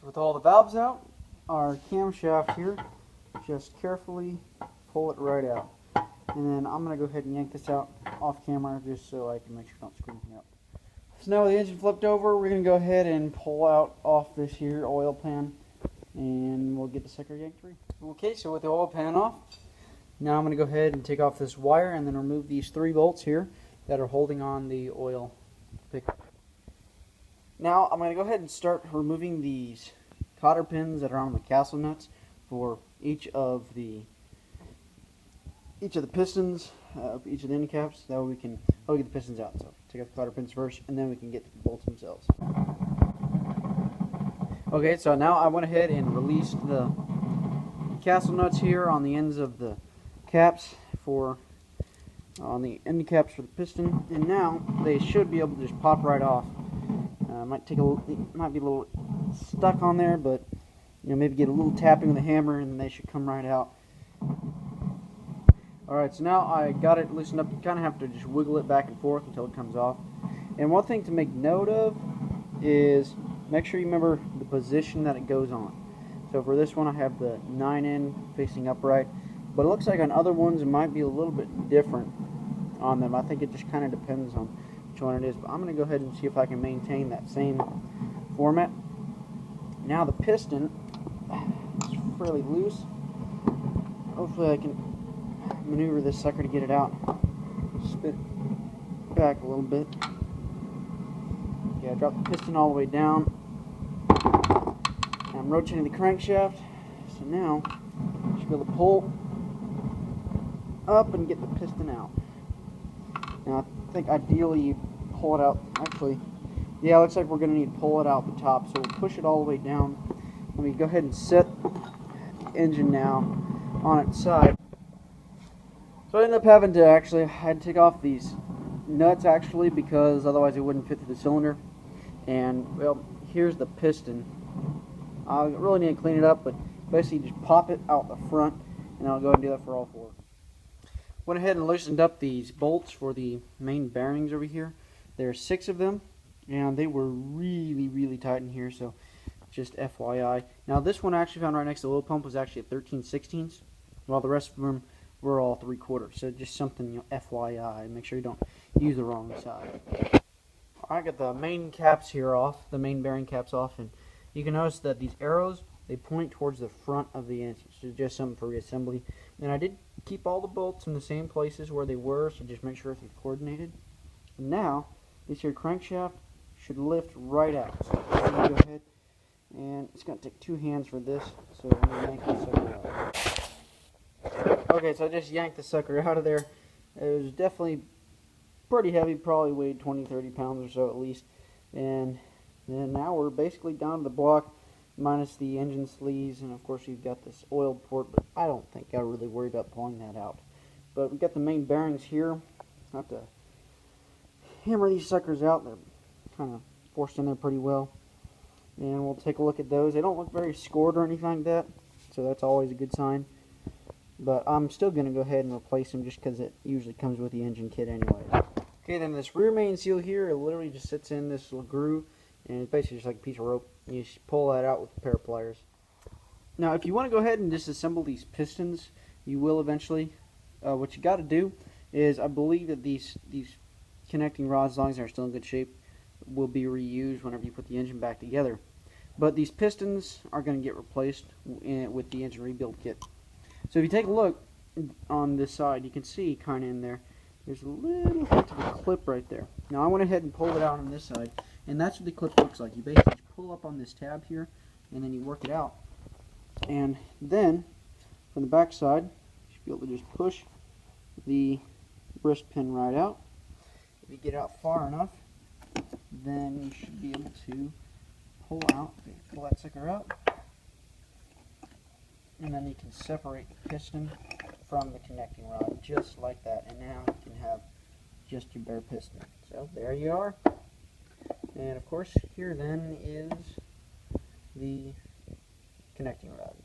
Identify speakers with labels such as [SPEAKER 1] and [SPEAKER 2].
[SPEAKER 1] With all the valves out, our camshaft here, just carefully pull it right out. And then I'm going to go ahead and yank this out off camera just so I can make sure I don't screw anything up. So now with the engine flipped over, we're going to go ahead and pull out off this here oil pan, and we'll get the sucker yanked free. Okay, so with the oil pan off, now I'm going to go ahead and take off this wire and then remove these 3 bolts here that are holding on the oil pickup. Now I'm going to go ahead and start removing these cotter pins that are on the castle nuts for each of the pistons, each of the end caps. That way we can get the pistons out. So take out the cotter pins first, and then we can get the bolts themselves. Okay, so now I went ahead and released the castle nuts here on the ends of the caps on the end caps for the piston, and now they should be able to just pop right off. Might be a little stuck on there, but maybe get a little tapping with a hammer, and they should come right out. Alright, so now I got it loosened up. You kind of have to just wiggle it back and forth until it comes off. And one thing to make note of is make sure you remember the position that it goes on. So for this one I have the 9N facing upright, but it looks like on other ones it might be a little bit different on them. I think it just kind of depends on which one it is, but I'm going to go ahead and see if I can maintain that same format. Now the piston is fairly loose. Hopefully I can maneuver this sucker to get it out. Spit it back a little bit. Okay, I dropped the piston all the way down. I'm rotating the crankshaft, so now I should be able to pull up and get the piston out. Now I think ideally you pull it out. Actually, yeah, it looks like we're going to need to pull it out the top, so we'll push it all the way down. Let me go ahead and set the engine now on its side. So I ended up having to I had to take off these nuts actually, because otherwise it wouldn't fit through the cylinder. And well, here's the piston. I really need to clean it up, but basically just pop it out the front, and I'll go ahead and do that for all 4. Went ahead and loosened up these bolts for the main bearings over here. There are 6 of them, and they were really tight in here, so just FYI. Now this one I actually found right next to the oil pump was actually at 13/16, while the rest of them were all 3/4. So just something, FYI. Make sure you don't use the wrong side. I got the main caps here off, the main bearing caps off, and you can notice that these arrows, they point towards the front of the engine. So just something for reassembly. And I did keep all the bolts in the same places where they were, so just make sure it's coordinated. And now this here crankshaft should lift right out. So I'm going to go ahead, and it's going to take 2 hands for this, so I'm going to yank this sucker out. Okay, so I just yanked the sucker out of there. It was definitely pretty heavy, probably weighed 20-30 pounds or so at least. And then now we're basically down to the block, minus the engine sleeves, and of course you've got this oil port, but I don't think I really worry about pulling that out. But we've got the main bearings here. I have to hammer these suckers out. They're kind of forced in there pretty well. And we'll take a look at those. They don't look very scored or anything like that, so that's always a good sign. But I'm still going to go ahead and replace them just because it usually comes with the engine kit anyway. Okay, then this rear main seal here, it literally just sits in this little groove, and it's basically just like a piece of rope. You just pull that out with a pair of pliers. Now, if you want to go ahead and disassemble these pistons, you will eventually. What you got to do is, I believe that these connecting rods, as long as they're still in good shape, will be reused whenever you put the engine back together. But these pistons are going to get replaced with the engine rebuild kit. So if you take a look on this side, you can see kind of in there, there's a little bit of a clip right there. Now I went ahead and pulled it out on this side, and that's what the clip looks like. You basically just pull up on this tab here, and then you work it out. And then, from the back side, you should be able to just push the wrist pin right out. If you get out far enough, then you should be able to pull that sucker out, and then you can separate the piston from the connecting rod just like that, and now you can have just your bare piston. So there you are. And of course here then is the connecting rod.